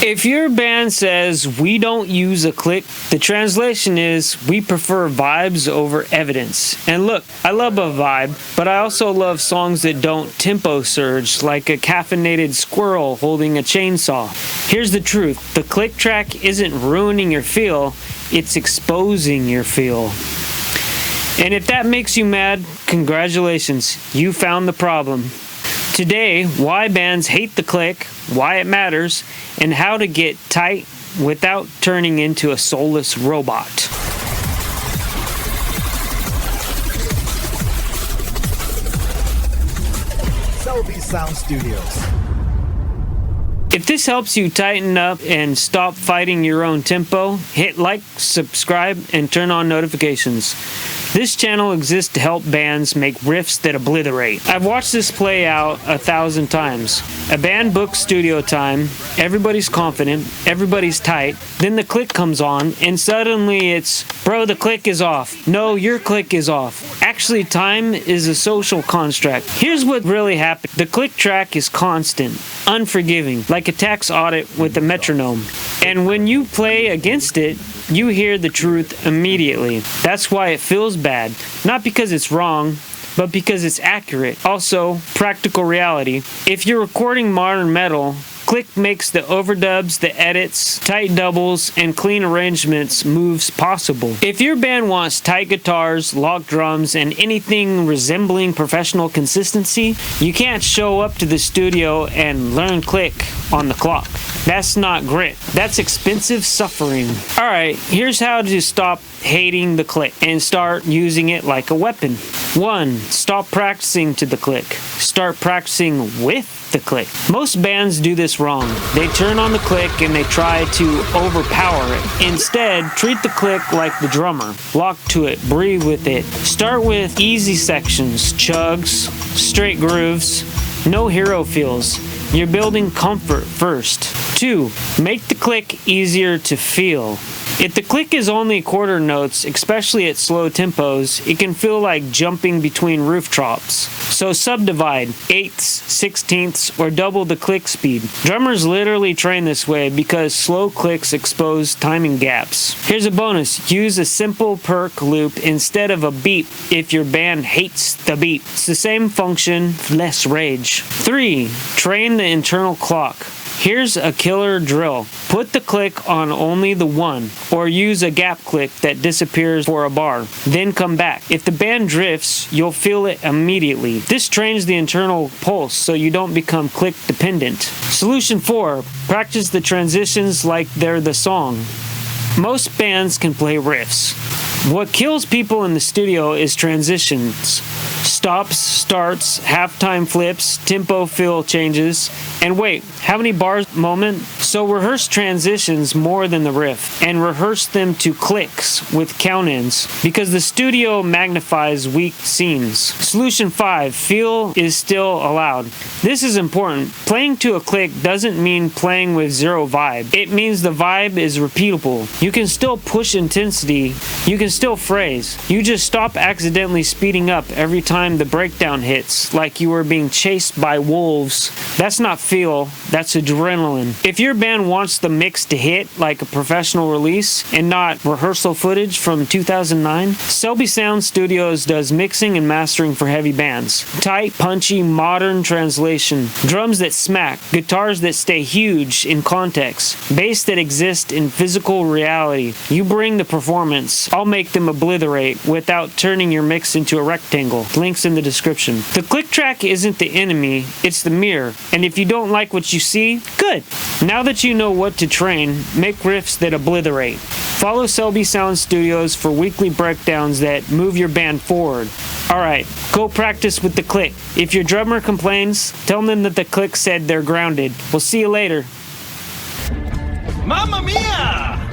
If your band says we don't use a click, the translation is we prefer vibes over evidence. And look, I love a vibe, but I also love songs that don't tempo surge like a caffeinated squirrel holding a chainsaw. Here's the truth, the click track isn't ruining your feel, it's exposing your feel. And if that makes you mad, congratulations, you found the problem. Today, why bands hate the click, why it matters, and how to get tight without turning into a soulless robot. Selby Sound Studios. If this helps you tighten up and stop fighting your own tempo, hit like, subscribe, and turn on notifications. This channel exists to help bands make riffs that obliterate. I've watched this play out 1,000 times. A band books studio time, everybody's confident, everybody's tight, then the click comes on, and suddenly it's, bro, the click is off. No, your click is off. Actually, time is a social construct. Here's what really happened. The click track is constant, unforgiving, like a tax audit with a metronome. And when you play against it, you hear the truth immediately. That's why it feels bad. Not because it's wrong, but because it's accurate. Also, practical reality. If you're recording modern metal, click makes the overdubs, the edits, tight doubles, and clean arrangements moves possible. If your band wants tight guitars, lock drums, and anything resembling professional consistency, you can't show up to the studio and learn click on the clock. That's not grit. That's expensive suffering. Alright, here's how to stop hating the click and start using it like a weapon. 1. Stop practicing to the click. Start practicing with the click. Most bands do this wrong. They turn on the click and they try to overpower it. Instead, treat the click like the drummer. Lock to it, breathe with it. Start with easy sections, chugs, straight grooves, no hero feels. You're building comfort first. 2. Make the click easier to feel. If the click is only quarter notes, especially at slow tempos, it can feel like jumping between rooftops. So subdivide, eighths, sixteenths, or double the click speed. Drummers literally train this way because slow clicks expose timing gaps. Here's a bonus, use a simple perk loop instead of a beat if your band hates the beat. It's the same function, less rage. 3. Train the internal clock. Here's a killer drill. Put the click on only the 1, or use a gap click that disappears for a bar. Then come back. If the band drifts, you'll feel it immediately. This trains the internal pulse so you don't become click dependent. Solution 4. Practice the transitions like they're the song. Most bands can play riffs. What kills people in the studio is transitions. Stops, starts, halftime flips, tempo fill changes, and wait, how many bars moment? So rehearse transitions more than the riff, and rehearse them to clicks with count-ins, because the studio magnifies weak seams. Solution 5, feel is still allowed. This is important. Playing to a click doesn't mean playing with zero vibe. It means the vibe is repeatable. You can still push intensity, you can still phrase. You just stop accidentally speeding up every time the breakdown hits, like you were being chased by wolves. That's not feel, that's adrenaline. If your band wants the mix to hit like a professional release and not rehearsal footage from 2009, Selby Sound Studios does mixing and mastering for heavy bands. Tight, punchy, modern translation. Drums that smack, guitars that stay huge in context, bass that exists in physical reality. You bring the performance. I'll make them obliterate without turning your mix into a rectangle. Links in the description. The click track isn't the enemy, it's the mirror. And if you don't like what you see, good. Now that you know what to train, make riffs that obliterate. Follow Selby Sound Studios for weekly breakdowns that move your band forward. Alright, go practice with the click. If your drummer complains, tell them that the click said they're grounded. We'll see you later. Mamma mia!